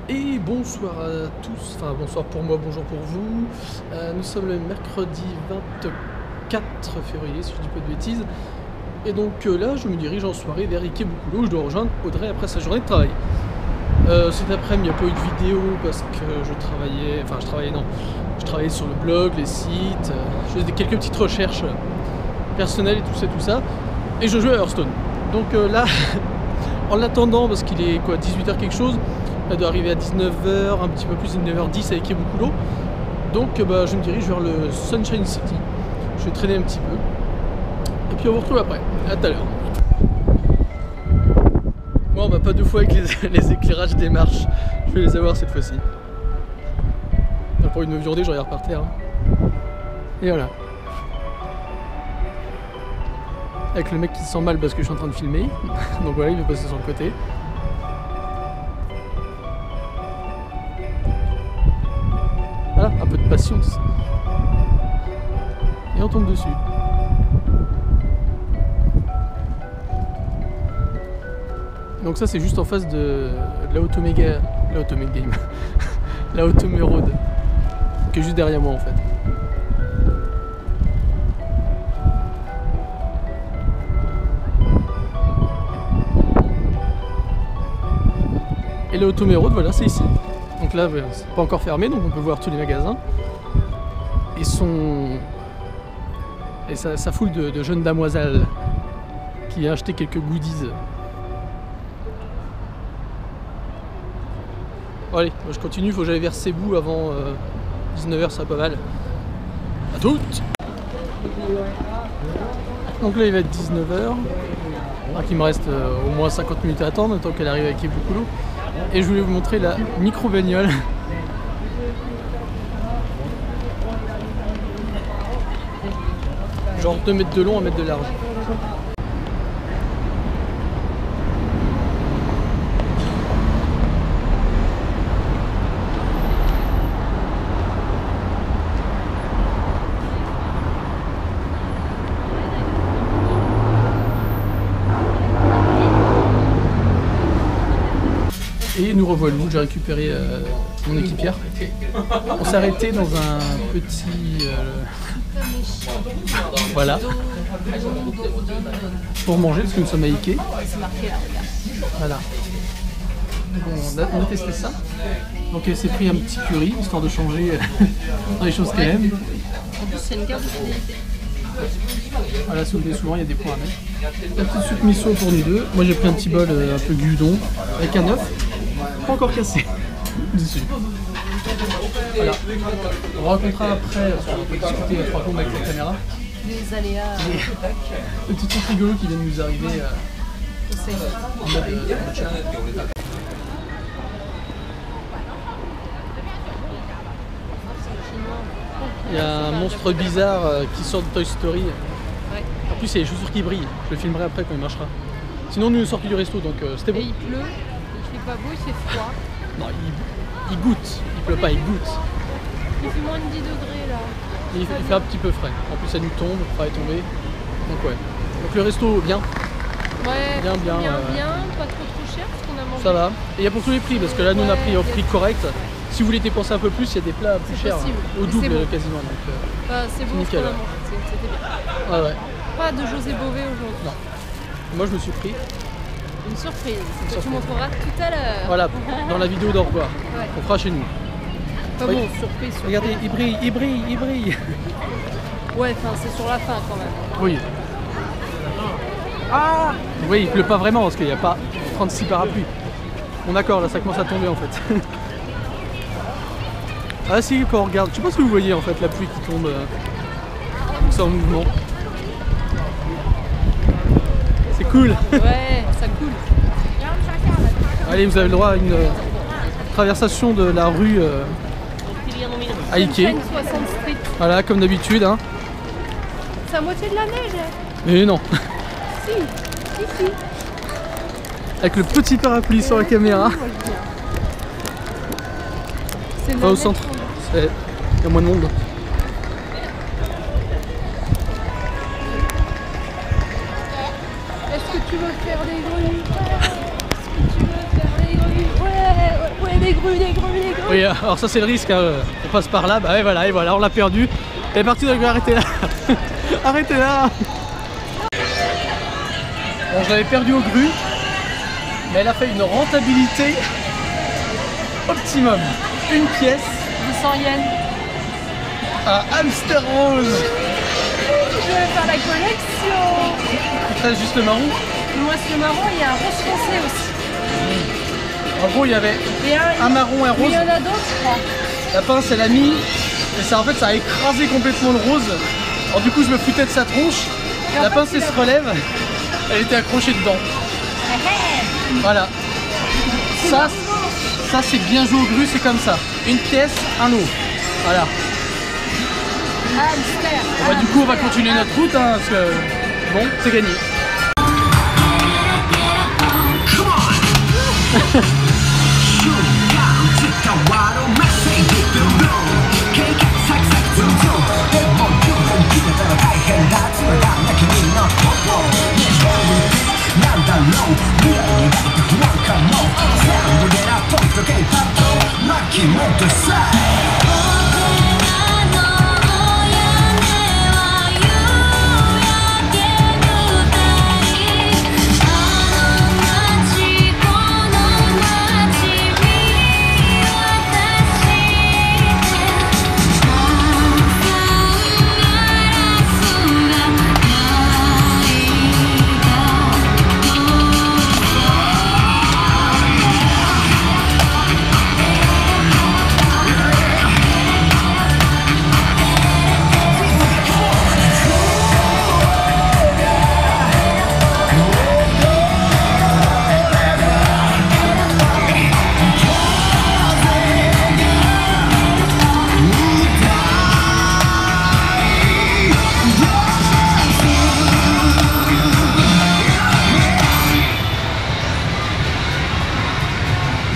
Et bonsoir à tous, enfin bonsoir pour moi, bonjour pour vous. Nous sommes le mercredi 24 février, si je dis pas de bêtises. Et donc là, je me dirige en soirée vers Ikebukuro, où je dois rejoindre Audrey après sa journée de travail. Cet après-midi, il n'y a pas eu de vidéo parce que je travaillais sur le blog, les sites, je faisais quelques petites recherches personnelles et tout ça. Et je jouais à Hearthstone. Donc là, en attendant, parce qu'il est quoi, 18h quelque chose, elle doit arriver à 19h, un petit peu plus, 19h10 avec Ikebukuro. Donc je me dirige vers le Sunshine City. Je vais traîner un petit peu. Et puis on vous retrouve après. À tout à l'heure. Bon, on va pas deux fois avec les éclairages des marches. Je vais les avoir cette fois-ci. Pour une viandée, je regarde par terre. Et voilà. Avec le mec qui se sent mal parce que je suis en train de filmer. Donc voilà, il va passer sur le côté. Voilà, un peu de patience. Et on tombe dessus. Donc ça c'est juste en face de la Otome Game. La Otome Road. Qui est juste derrière moi en fait. Et la Otome Road, voilà, c'est ici. Donc là, c'est pas encore fermé, donc on peut voir tous les magasins. Et ça foule de jeunes damoiselles qui a acheté quelques goodies. Bon, allez, moi je continue, il faut que j'aille vers Cebu avant 19h, ça va pas mal. A toutes. Donc là il va être 19h. Donc il me reste au moins 50 minutes à attendre, tant qu'elle arrive avec Ikebukuro. Et je voulais vous montrer la micro-bagnole. Genre 2 mètres de long, 1 mètre de large. Et nous revoilà, j'ai récupéré mon équipière. On s'est arrêté dans un petit... voilà. Pour manger, parce que nous sommes à Ike. Voilà. Bon, on a testé ça. Donc elle s'est pris un petit curry, histoire de changer dans les choses qu'elle aime. En plus, c'est une carte de fidélité. Voilà, si vous voulez, souvent il y a des points à mettre. La petite soupe miso pour nous deux. Moi j'ai pris un petit bol un peu guidon avec un œuf. Pas encore cassé dessus. Voilà. On racontera après, on peut discuter à 3 tours avec la caméra. Les aléas. Le petit truc rigolo qui vient de nous arriver en mode chat. Il y a un monstre bizarre qui sort de Toy Story. Ouais. En plus, il y a les chaussures qui brillent. Je le filmerai après quand il marchera. Sinon, nous sommes sortis du resto, donc c'était bon. Et il pleut, il fait pas beau, il fait froid. Non, il goûte. Il pleut pas, il goûte. Il fait moins de 10 degrés là. Il fait un petit peu frais. En plus, ça nous tombe, le froid est tombé. Donc ouais. Donc le resto, bien. Ouais, bien, pas trop cher parce qu'on a mangé. Ça va. Et il y a pour tous les prix, parce que là, nous on a pris au prix correct. Si vous voulez dépenser un peu plus, il y a des plats plus chers. Au double bon. quasiment. C'est bon, nickel. C'était bien. Ah ouais. Pas de José Bové aujourd'hui. Non. Moi, je me suis pris. Une surprise que tu montreras tout à l'heure. Voilà, dans la vidéo d'au revoir. Ouais. On fera chez nous. Pas bon, surprise. Regardez, il brille. Ouais, enfin, c'est sur la fin quand même. Oui. Ah oui, il pleut pas vraiment parce qu'il n'y a pas 36 parapluies. Bon d'accord, là ça commence à tomber en fait. Ah si, quand on regarde, je sais pas si vous voyez en fait la pluie qui tombe. C'est en mouvement. C'est cool. Ouais, ça coule. Allez, vous avez le droit à une traversation de la rue à Ike. Sunshine 60 Street. Voilà, comme d'habitude. Hein. C'est à moitié de la neige. Mais non. Si. Avec le petit parapluie sur la caméra. C'est Pas au centre. Il y a moins de monde. Est-ce que tu veux faire des grenouilles? Est-ce que tu veux faire des grenouilles? Ouais, des grues, des grues, des grues. Oui, alors ça c'est le risque, hein. On passe par là, bah et voilà, on l'a perdu. Elle est partie de la grue, arrêtez là. Arrêtez là. Bon, je l'avais perdu aux grues, mais elle a fait une rentabilité optimum. Une pièce 200 yens. à Hamster Rose. Je vais faire la collection. Il te reste juste le marron. Moi c'est le marron, il y a un rose foncé aussi. En gros, il y avait Et un marron et un il rose. y en a d'autres, je crois. La pince, elle a mis, et ça, en fait, ça a écrasé complètement le rose. Alors du coup, je me foutais de sa tronche. Et en La fait, pince, elle il se a- relève. Elle était accrochée dedans. Voilà. Ça c'est bien joué au grue, c'est comme ça. Une pièce, un lot. Voilà. Hamster. Bon, bah, du coup, on va continuer notre route, hein, parce que bon, c'est gagné.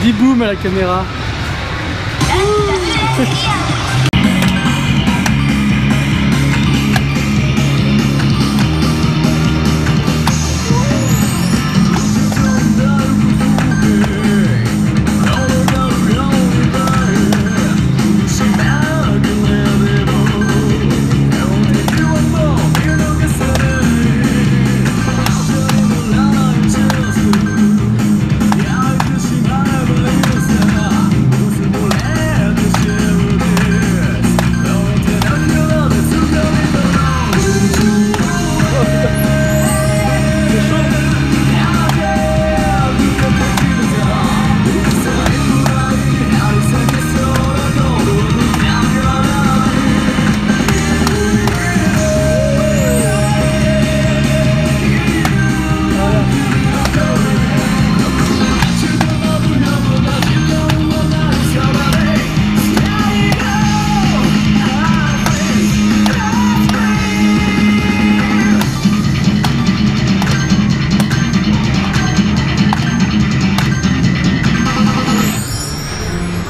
Dis boum à la caméra.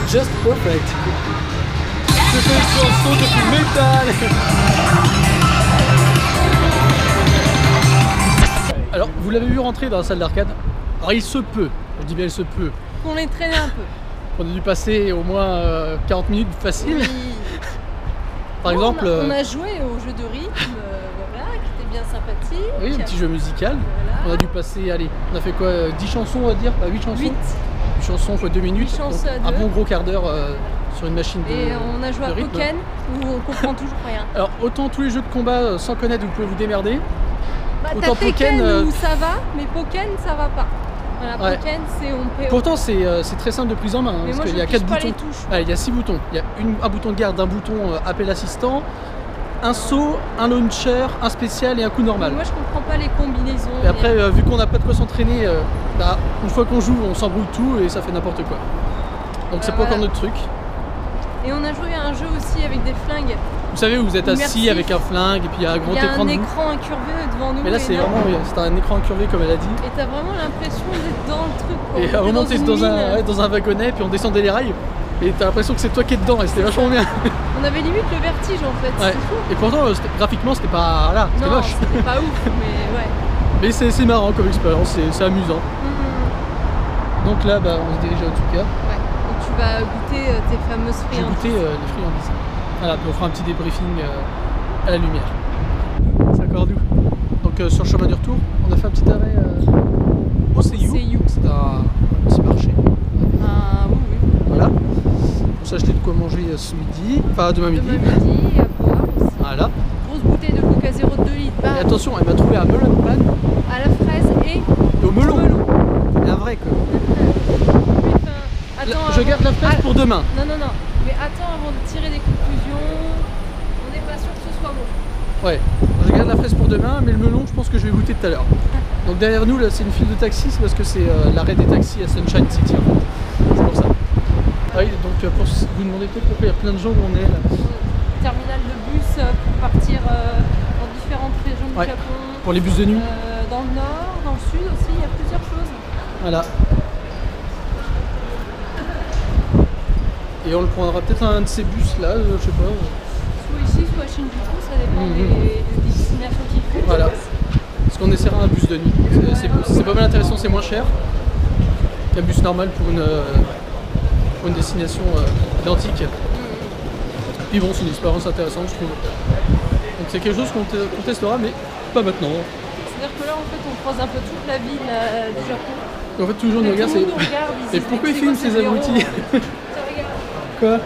Just perfect. C'est une chanson de métal. Alors, vous l'avez vu rentrer dans la salle d'arcade. Alors, il se peut, je dis bien il se peut, On les traînait un peu. on a dû passer au moins 40 minutes facile. Oui. Par Bon, exemple, on a joué au jeu de rythme, voilà, qui était bien sympathique. oui, un petit jeu musical. Voilà. On a dû passer, allez, on a fait quoi 10 chansons, on va dire, 8 chansons. 8. 8 chansons fois 2 minutes. 8 chansons donc à un deux. bon gros quart d'heure sur une machine de Et on a joué de à rythme. Pokken, où on comprend toujours rien. Alors, autant tous les jeux de combat sans connaître, vous pouvez vous démerder. Bah, Autant t'as Tekken Pokken, où ça va, mais Pokken ça va pas. Voilà, Ouais. Pokken c'est on peut. Pourtant, c'est très simple de prise en main. Hein, Mais parce moi qu'il je y a touche 4 pas boutons. les touches. Ah, il y a 6 boutons. Il y a un bouton de garde, un bouton appel assistant, un saut, un launcher, un spécial et un coup normal. Moi je comprends pas les combinaisons. Et après, vu qu'on n'a pas de quoi s'entraîner, bah, une fois qu'on joue, on s'embrouille tout et ça fait n'importe quoi. Donc c'est pas voilà. encore notre truc. Et on a joué à un jeu aussi avec des flingues. Vous savez, vous êtes assis Immersif. avec un flingue et puis il y a un grand Il y a écran un de vous. écran incurvé devant nous. Mais là, c'est énorme. vraiment c'est un écran incurvé comme elle a dit. Et t'as vraiment l'impression d'être dans le truc. Quoi. Et à un moment, t'es une dans mine. dans un wagonnet, puis on descendait les rails. Et t'as l'impression que c'est toi qui es dedans et c'était vachement bien. On avait limite le vertige en fait. Ouais. C'est fou. Et pourtant, graphiquement, c'était pas. Là, c'était Non, moche. c'était pas ouf, mais ouais. Mais c'est marrant comme expérience, c'est amusant. Mhm. Donc là, bah, on se dirige à Otsuka. Ouais. Et tu vas goûter tes fameuses J'ai friandises. goûté les friandises. Voilà, puis on fera un petit débriefing à la lumière. C'est encore nous. Donc sur le chemin du retour, on a fait un petit arrêt au Seiyu. C'est un petit marché. Ah oui, oui. Voilà. Pour s'acheter de quoi manger ce midi, enfin demain midi. Demain midi, à boire aussi. Voilà. Grosse bouteille de Coca 0 de 2 litres. Et Bam. attention, elle m'a trouvé un melon de panne À la fraise et au melon. melon. Et un vrai quoi. Putain. Attends, Je garde la fraise Ah, pour demain. Non, non, non. Mais attends avant de tirer des conclusions. On n'est pas sûr que ce soit bon. Ouais. Je garde la fraise pour demain, mais le melon, je pense que je vais goûter tout à l'heure. Donc derrière nous, là, c'est une file de taxis, c'est parce que c'est l'arrêt des taxis à Sunshine City en fait. C'est pour ça. Ah oui, donc pour vous demandez peut-être pourquoi il y a plein de gens où on est là. Terminal de bus pour partir dans différentes régions du Ouais. Japon. Pour les bus de nuit. Dans le nord, dans le sud aussi, il y a plusieurs choses. Voilà. Et on le prendra peut-être un de ces bus là, je sais pas. Soit ici, soit à Shinjuku, ça dépend des destinations qu'il faut. Voilà. Parce qu'on essaiera un bus de nuit. C'est pas mal intéressant, c'est moins cher qu'un bus normal pour une destination identique. Puis bon, c'est une expérience intéressante, je trouve. Donc c'est quelque chose qu'on testera, mais pas maintenant. C'est-à-dire que là, en fait, on croise un peu toute la ville du Japon. En fait, toujours nous regarde, Tout le c'est. monde nous regarde, ils Et disent, pourquoi ils c'est filment quoi ces blaireaux abrutis? Tiens, regarde. Quoi?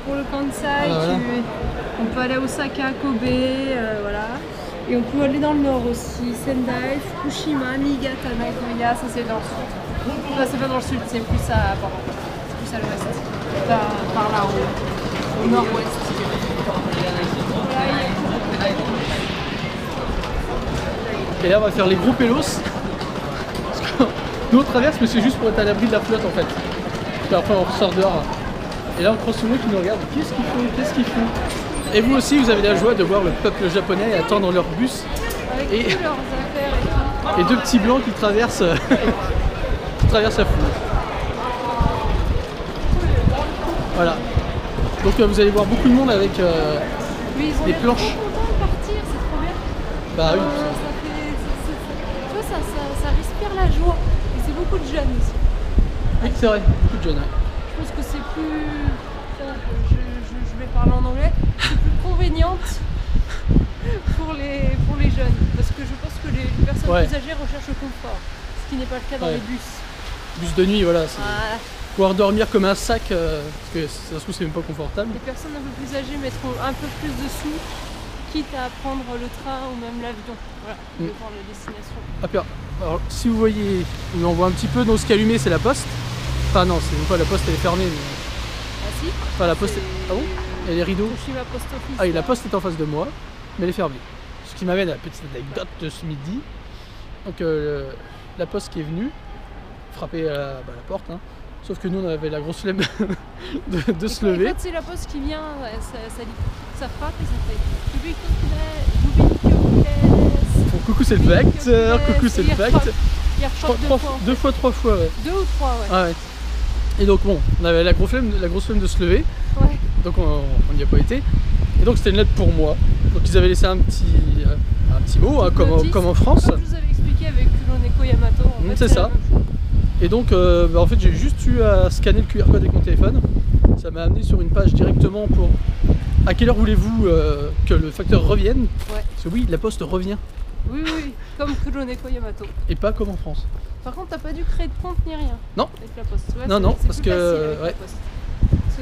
Pour le Kansai, Ah, voilà. on peut aller à Osaka, Kobe, voilà. Et on peut aller dans le nord aussi, Sendai, Fukushima, Niigata, Nagoya, ça c'est dans le sud. Enfin, c'est pas dans le sud, c'est plus à l'ouest. Par là, au nord-ouest. Et là, on va faire les gros pélos. Parce que nous, on traverse, mais c'est juste pour être à l'abri de la flotte en fait. Puis après, on ressort dehors. Et là, on croise tout le monde qui nous regarde. Qu'est-ce qu'ils font? Qu'est-ce qu'ils font? Et vous aussi, vous avez la joie de voir le peuple japonais attendre leur bus. Avec Et- tous leurs affaires et tout. Et deux petits blancs qui traversent, qui traversent la foule. Voilà. Donc vous allez voir beaucoup de monde avec Oui, ils ont des l'air planches. trop contents de partir, c'est trop bien. Bah oui. Tu vois, ça respire la joie. Et c'est beaucoup de jeunes aussi. Oui, c'est vrai, beaucoup de jeunes. Ouais. Je pense que c'est plus. Je vais parler en anglais. C'est plus convéniente pour les jeunes. Parce que je pense que les personnes Ouais. plus âgées recherchent le confort. Ce qui n'est pas le cas dans Ouais. les bus. Bus de nuit, voilà. Voilà. Pouvoir dormir comme un sac, parce que ça se trouve, c'est même pas confortable. Les personnes un peu plus âgées mettront un peu plus de sous, quitte à prendre le train ou même l'avion. Voilà, pour voir la destination. Ah, puis, alors, si vous voyez, on voit un petit peu dans ce qui est allumé, c'est la poste. Enfin, non, c'est pas la poste, elle est fermée. Mais... Ah si Enfin, la poste. C'est- Ah bon? Il y a les rideaux. Toshiba Post Office. Ah oui, la là. poste est en face de moi, mais elle est fermée. Ce qui m'amène à la petite anecdote de ce midi. Donc la poste qui est venue frapper à la porte, hein. Sauf que nous on avait la grosse flemme de se Et lever. quand c'est la poste qui vient, ouais, ça frappe et ça fait Bon, coucou c'est le facteur, coucou c'est le facteur. Il rechoppe deux fois. En Deux fois, trois fois, ouais. fait. Deux ou trois, ouais. Ah ouais. Et donc bon, on avait la grosse flemme de se lever, Ouais. donc on n'y a pas été. Et donc c'était une lettre pour moi. Donc ils avaient laissé un petit mot, hein, Notice. comme en France. Comme je vous avais expliqué avec Kuloneko Yamato. En fait, C'est ça. la même chose. Et donc, en fait, j'ai juste eu à scanner le QR code avec mon téléphone. Ça m'a amené sur une page directement pour à quelle heure voulez-vous que le facteur revienne. Ouais. Parce que oui, la poste revient. Oui, oui, comme Kuloneko Yamato. Et pas comme en France. Par contre, t'as pas dû créer de compte ni rien. Non. Avec la poste. Ouais, Non, c'est- non, c'est parce plus que, facile avec la ouais. poste.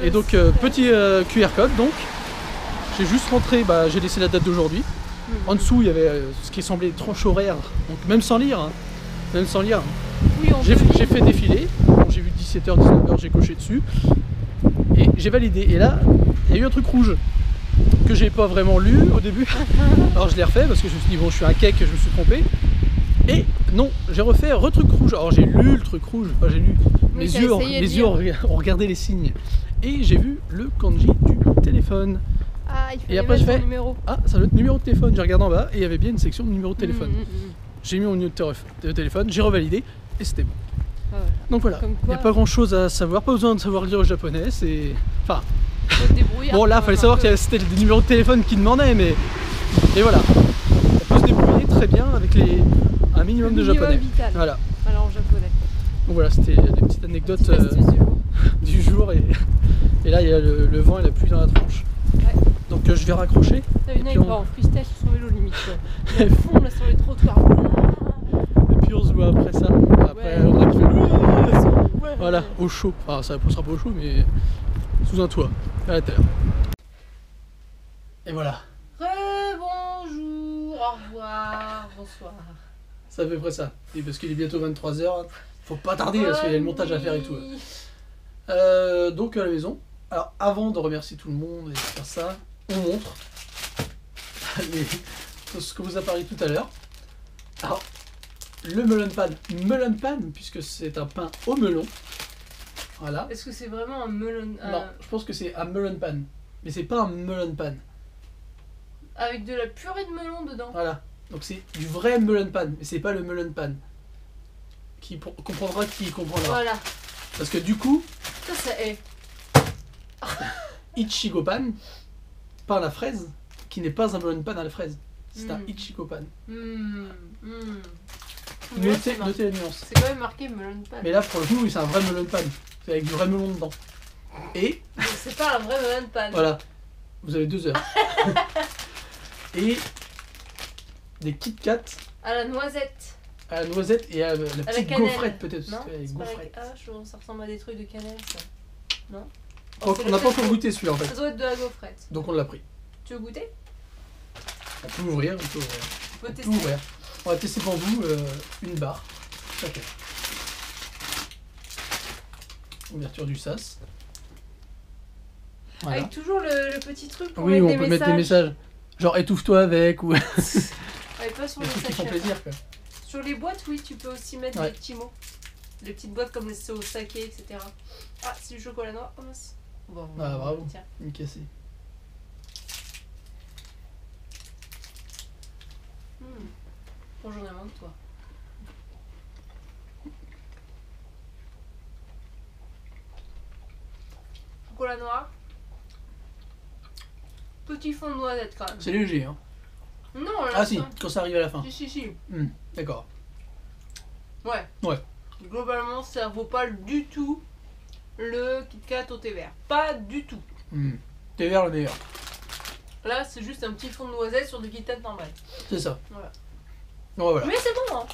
Et donc, petit QR code, donc. J'ai juste rentré, j'ai laissé la date d'aujourd'hui. En dessous, il y avait ce qui semblait tranche horaire. Donc, même sans lire. Hein. Même sans lire. Oui, on J'ai peut lire. fait défiler. Bon, j'ai vu 17h, 19h, j'ai coché dessus. Et j'ai validé. Et là, il y a eu un truc rouge que j'ai pas vraiment lu au début. Alors je l'ai refait parce que je me suis dit, bon, je suis un cake, je me suis trompé. Et non, j'ai refait un truc rouge. Alors j'ai lu le truc rouge, enfin, j'ai lu. Oui, Les t'as yeux, essayé de les yeux ont regardé les signes. Et j'ai vu le kanji du téléphone. Ah, il faut Et après, je mettre fais- son numéro. Ah, ça doit être numéro de téléphone. J'ai regardé en bas et il y avait bien une section de numéro de téléphone. Mm. J'ai mis mon numéro de téléphone, j'ai revalidé et c'était bon. Ah ouais. Donc voilà, Comme il n'y a quoi- pas grand chose à savoir, pas besoin de savoir lire au japonais, c'est... Enfin, Faut te débrouiller. bon là, quand fallait même savoir un peu. que c'était le numéro de téléphone qui demandait, mais... Et voilà, on peut se débrouiller très bien avec un minimum de Minimum japonais. vital. Voilà, Alors en japonais. Donc voilà, c'était les petites anecdotes Petite astuce du jour. du jour. Et là, il y a le vent et la pluie dans la tronche. Ouais. Donc je vais raccrocher. T'as une puis il on- part en freestyle sur son vélo limite. Quoi. Il fond là sur les trottoirs. Et puis on se voit après ça. Après, Ouais. on a fait... Ouais. Voilà, au chaud. Enfin, ça ne sera pas au chaud, mais sous un toit, à la terre. Et voilà, Bonjour, au revoir, bonsoir. ça fait près ça. Et parce qu'il est bientôt 23h, faut pas tarder parce qu'il y a le montage à faire et tout. Donc à la maison. Alors avant de remercier tout le monde et de faire ça, on montre ce que vous a parlé tout à l'heure. Alors, le melon pan, puisque c'est un pain au melon. Voilà. Est-ce que c'est vraiment un melon Non, je pense que c'est un melon pan. Mais c'est pas un melon pan. avec de la purée de melon dedans? Voilà. Donc c'est du vrai melon pan, mais c'est pas le melon pan. Qui comprendra qui comprendra. Voilà. Parce que du coup, Ça est. Ichigo pan, pain à la fraise, qui n'est pas un melon pan à la fraise. C'est un Ichigo pan. Notez la nuance. C'est quand même marqué melon pan. Mais là, pour le coup, oui, c'est un vrai melon pan. C'est avec du vrai melon dedans. Et Donc c'est pas un vrai melon pan. voilà, vous avez 2 heures. Et des Kit Kat À la noisette. à la noisette et à la petite cannelle. gaufrette peut-être. Non, Avec c'est pas gaufrette. ça ressemble à des trucs de cannelle ça. Non. Donc, c'est on n'a le pas fait encore que- goûté celui-là en Ça fait. doit être de la gaufrette. Donc on l'a pris. Tu veux goûter? On peut ouvrir, on peut ouvrir. Tu peux On peut tester. ouvrir. On va tester pour vous une barre chacun. Ouverture du sas. Voilà. Avec toujours le petit truc pour Oui, mettre on des peut mettre des messages. Genre étouffe-toi avec ou des Ouais, pas sur les trucs qui font sachets. plaisir quoi. Sur les boîtes, oui, tu peux aussi mettre Ouais. des petits mots. Les petites boîtes comme les au saké, etc. Ah, c'est du chocolat noir. Oh mince. Bon, Ah, bravo. Tiens. Une cassée. Bonjour, j'en ai moins que toi. Chocolat noir. Petit fond de noisette quand même. C'est léger hein. Non, là, Ah si, quand ça arrive à la fin. Si. D'accord. Ouais. Ouais. Globalement, ça vaut pas du tout le Kit Kat au thé vert. Pas du tout. T'es vert le meilleur. Là, c'est juste un petit fond de noisette sur du Kit Kat normal. C'est ça. Voilà. Bon, voilà. Mais c'est bon, hein.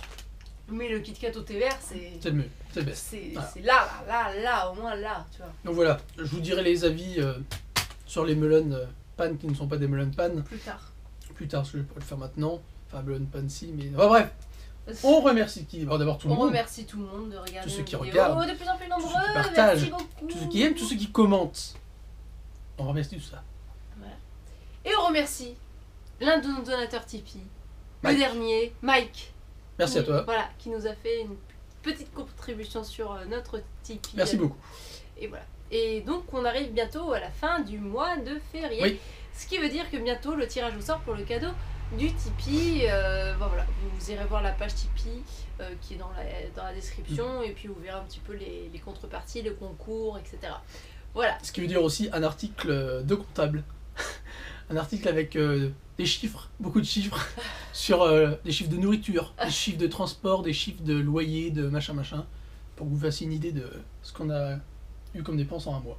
Mais le Kit Kat au thé vert, c'est. C'est le mieux. C'est le best. C'est Voilà. là, au moins là, tu vois. Donc voilà, je vous dirai les avis sur les melon pan qui ne sont pas des melon pan Plus tard. plus tard, parce que je vais pas le faire maintenant. Enfin, melon pan si, mais. Enfin, bref, on remercie qui bon, d'abord tout le On monde, remercie tout le monde de regarder Tous ceux nos qui vidéos. regardent, De plus en plus nombreux. ceux qui partagent, Merci beaucoup. tous ceux qui aiment, tous ceux qui commentent. On remercie tout ça. Et on remercie l'un de nos donateurs Tipeee. Mike. Le dernier, Mike. Merci à toi. Voilà, qui nous a fait une petite contribution sur notre Tipeee. Merci beaucoup. Et voilà. Et donc on arrive bientôt à la fin du mois de février. Oui. Ce qui veut dire que bientôt le tirage au sort pour le cadeau du Tipeee. Bon, voilà, vous irez voir la page Tipeee qui est dans la description et puis vous verrez un petit peu les contreparties, le concours, etc. Voilà. Ce qui veut dire aussi un article de comptable. Un article avec des chiffres, beaucoup de chiffres, sur des chiffres de nourriture, des chiffres de transport, des chiffres de loyer, de machin, pour que vous fassiez une idée de ce qu'on a eu comme dépenses en un mois.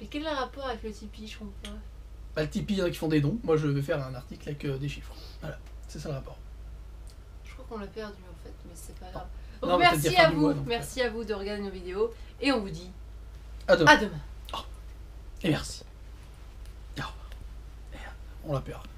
Mais quel est le rapport avec le Tipeee, je comprends pas. Bah, le Tipeee, il y en a qui font des dons. Moi, je vais faire un article avec des chiffres. Voilà, c'est ça le rapport. Je crois qu'on l'a perdu en fait, mais c'est pas grave. Non, Donc mais peut-être merci dire fin à du vous, mois, donc, merci à vous de regarder nos vidéos et on vous dit À demain. à demain. Et merci. Et au revoir. Et on l'a perdu.